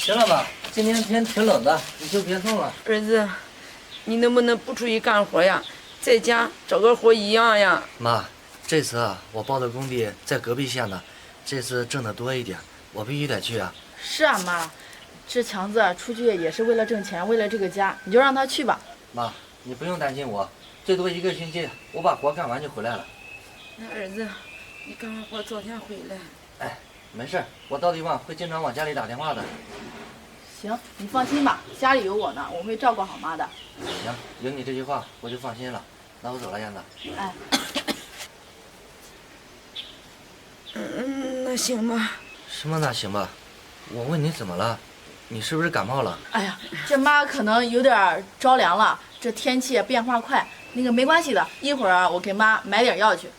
行了妈，今天天挺冷的，你就别送了。儿子，你能不能不出去干活呀，在家找个活一样呀？妈，这次啊，我报的工地在隔壁县呢，这次挣得多一点，我必须得去啊。是啊，妈，这强子出去也是为了挣钱，为了这个家，你就让他去吧。妈，你不用担心我，最多1个星期，我把活干完就回来了。那儿子，你干完活早点回来。哎，没事，我到地方会经常往家里打电话的。行，你放心吧，家里有我呢，我会照顾好妈的。行，有你这句话我就放心了。那我走了，燕子。哎，那行吧。什么那行吧？我问你怎么了？你是不是感冒了？哎呀，这妈可能有点着凉了，这天气也变化快，那个没关系的，一会儿我给妈买点药去。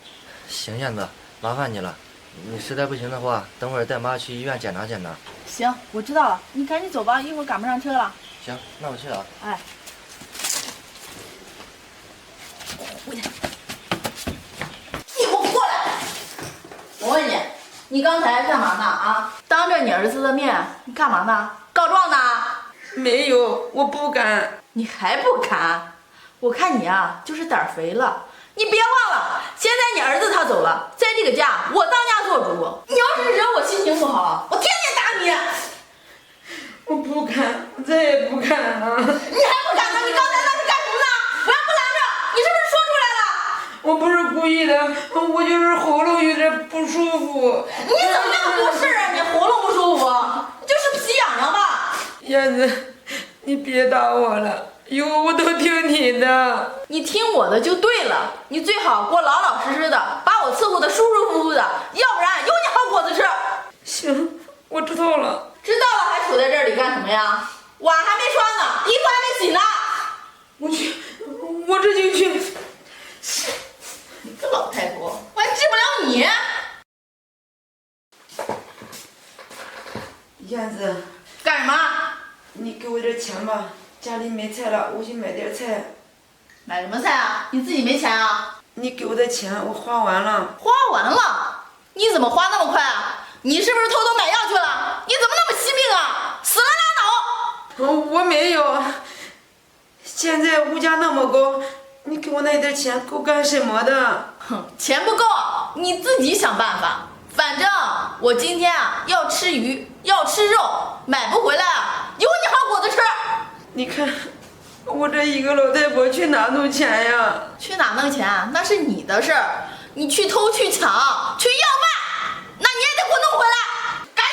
行，燕子，麻烦你了。你实在不行的话，等会儿带妈去医院检查检查。行，我知道了，你赶紧走吧，一会儿赶不上车了。行，那我去了。哎，你给我过来！我问你，你刚才干嘛呢？啊，当着你儿子的面，你干嘛呢？告状呢？没有，我不敢。你还不敢？我看你啊，就是胆儿肥了。你别忘了，现在你儿子他走了，在这个家我当家做主。你要是惹我心情不好，我天天打你。我不敢，我再也不敢了。你还不敢呢？你刚才那是干什么呢？我要不拦着，你是不是说出来了？我不是故意的，我就是喉咙有点不舒服。你怎么那么多事啊？你喉咙不舒服，你就是皮痒痒吧？燕子，你别打我了，以后我都听你的。你听我的就对了，你最好给我老老实实的，把我伺候的舒舒服服的，要不然有你好果子吃。行，我知道了。知道了还杵在这里干什么呀？碗还没刷呢，衣服还没洗呢。我去，我这就去。你个老太婆，我还治不了你。燕子，干什么？你给我点钱吧，家里没菜了，我去买点菜。买什么菜啊？你自己没钱啊？你给我的钱我花完了。花完了？你怎么花那么快啊？你是不是偷偷买药去了？你怎么那么惜命啊？死了拉倒！我没有。现在物价那么高，你给我那点钱够干什么的？哼，钱不够，你自己想办法。反正我今天啊要吃鱼，要吃肉，买不回来啊，有你好果子吃。你看，我这一个老太婆去哪弄钱呀？去哪弄钱啊？那是你的事儿。你去偷去抢去要饭，那你也得给我弄回来，赶紧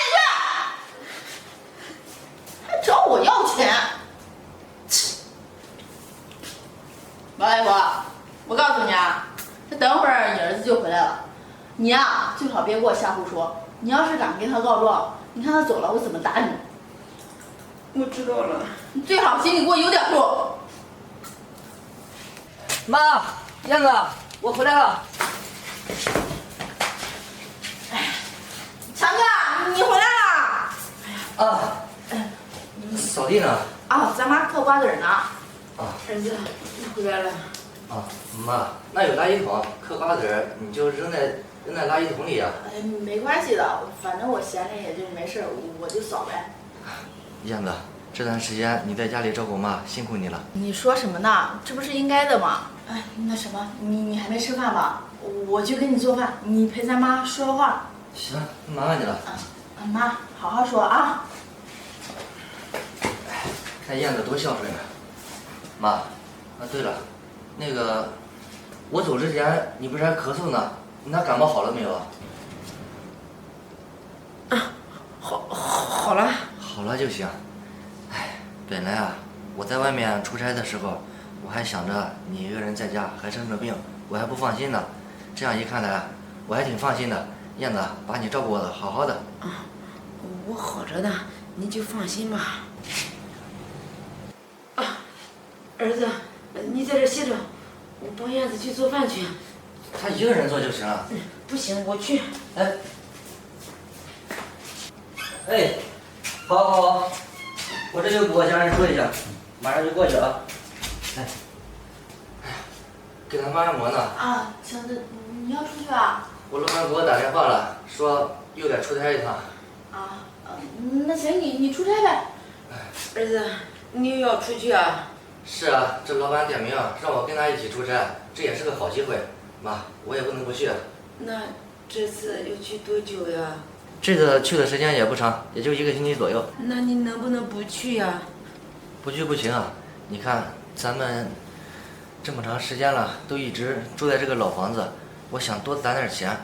去！还找我要钱？老太婆，我告诉你啊，这等会儿你儿子就回来了，你呀最好别给我瞎胡说。你要是敢跟他告状，你看他走了我怎么打你？我知道了。你最好心里给我有点数。妈，燕子，我回来了。强哥，你回来啦！啊，扫地呢？啊，咱妈嗑瓜子呢。啊，儿子，你回来了。啊，妈，那有垃圾桶，嗑瓜子儿你就扔在垃圾桶里啊。哎，没关系的，反正我闲着也就没事，我就扫呗。燕子，这段时间你在家里照顾妈，辛苦你了。你说什么呢？这不是应该的吗？哎，那什么，你还没吃饭吧？我去给你做饭，你陪咱妈说说话。行，麻烦你了。妈，好好说啊。看燕子多孝顺啊。妈，啊对了，那个，我走之前你不是还咳嗽呢？你那感冒好了没有啊？好了。好了就行。哎，本来啊，我在外面出差的时候，我还想着你一个人在家还生着病，我还不放心呢。这样一看来，我还挺放心的。燕子把你照顾的好好的。啊，我好着呢，你就放心吧。啊，儿子，你在这歇着，我帮燕子去做饭去。他一个人做就行了。不行，我去。哎，哎，好，我这就给我家人说一下，马上就过去啊。哎，给他妈按摩呢。啊，强子，你要出去啊？我老板给我打电话了，说又得出差一趟。啊，那行，你出差呗。儿子，你又要出去啊？是啊，这老板点名让我跟他一起出差，这也是个好机会。妈，我也不能不去啊。那这次要去多久呀？这次去的时间也不长，也就1个星期左右。那你能不能不去呀？不去不行啊！你看咱们这么长时间了，都一直住在这个老房子，我想多攒点钱，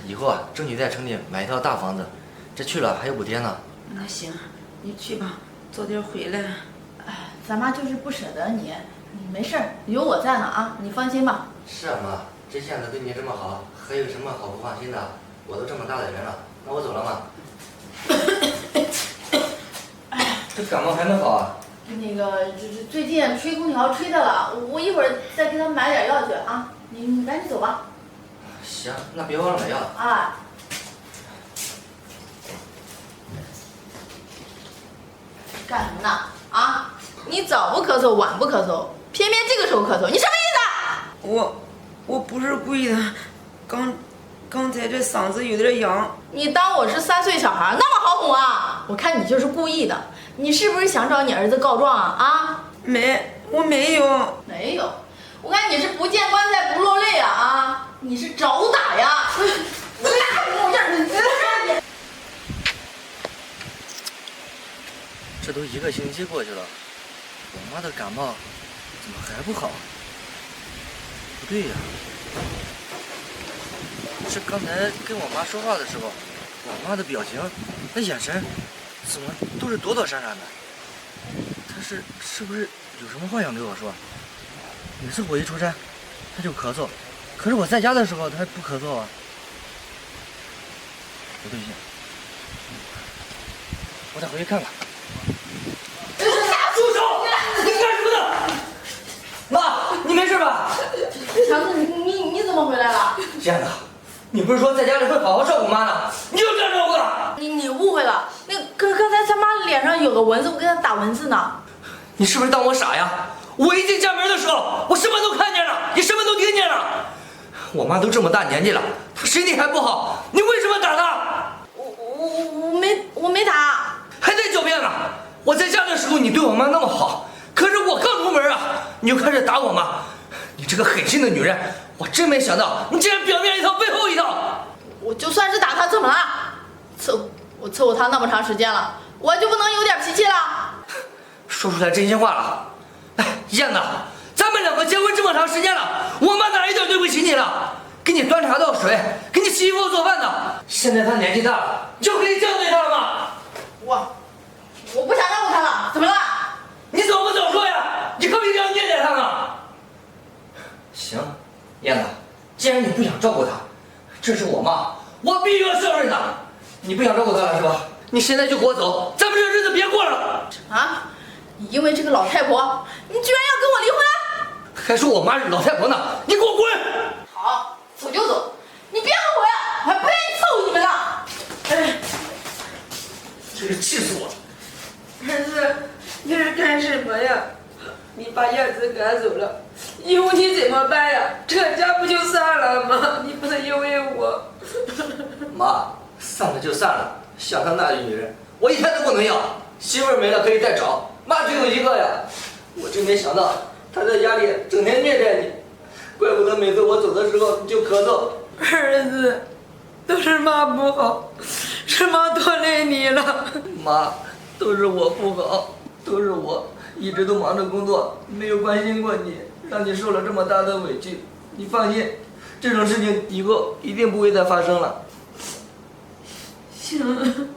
以后啊争取在城里买一套大房子。这去了还有补贴呢。那行，你去吧，早点回来。哎，咱妈就是不舍得你，你没事儿，有我在呢啊，你放心吧。是啊妈，这现在对你这么好，还有什么好不放心的？我都这么大的人了，那我走了嘛。这感冒还没好啊？那个，这最近吹空调吹的了，我一会儿再给他买点药去啊。你赶紧走吧。行，那别忘了买药。啊。干什么呢？啊！你早不咳嗽，晚不咳嗽，偏偏这个时候咳嗽，你什么意思？我不是故意的，刚才这嗓子有点痒。你当我是3岁小孩，那么好哄啊？我看你就是故意的。你是不是想找你儿子告状啊？啊？我没有。没有，我看你是不见棺材不落泪啊！啊，你是找打呀！这都1个星期过去了，我妈的感冒怎么还不好？不对呀，这刚才跟我妈说话的时候，我妈的表情、那眼神，怎么都是躲躲闪闪的？她是不是有什么话想对我说？每次我一出差，她就咳嗽，可是我在家的时候，她不咳嗽啊。不对劲，我得回去看看。住手！你干什么呢？妈，你没事吧？强子，你怎么回来了？燕子，你不是说在家里会好好照顾妈呢？你又这样照顾她？你误会了，那刚才他妈脸上有个蚊子，我给他打蚊子呢。你是不是当我傻呀？我一进家门的时候，我什么都看见了，也什么都听见了。我妈都这么大年纪了，她身体还不好，你为什么打她？我没打。还在狡辩呢！我在家的时候你对我妈那么好，可是我刚出门啊，你就开始打我妈。你这个狠心的女人，我真没想到你竟然表面一套背后一套。我就算是打他怎么了？我伺候他那么长时间了，我就不能有点脾气了？说出来真心话了。哎，燕子，咱们2个结婚这么长时间了，我妈哪一点对不起你了？给你端茶倒水，给你洗衣服做饭的。现在她年纪大了，就可以这样对她了吗？我不想照顾他了，怎么了？你怎么不早说呀？你何必这样虐待她呢？行，燕子，既然你不想照顾她，这是我妈，我必须要孝顺她。你不想照顾她了是吧？你现在就给我走，咱们这日子别过了。啊？你因为这个老太婆，你居然要跟我离婚？还说我妈是老太婆呢，你给我滚！好，走就走，你别后悔，我还不愿意伺候你们呢。哎，真是气死我了！儿子，你是干什么呀？你把燕子赶走了，以后你怎么办呀？这家不就散了吗？你不能因为我。妈，散了就散了，像她那女人，我一天都不能要。媳妇儿没了可以再找，妈只有一个呀。我真没想到她在家里整天虐待你，怪不得每次我走的时候你就咳嗽。儿子，都是妈不好，是妈拖累你了。妈，都是我不好，都是我一直都忙着工作，没有关心过你，让你受了这么大的委屈。你放心，这种事情以后一定不会再发生了。行。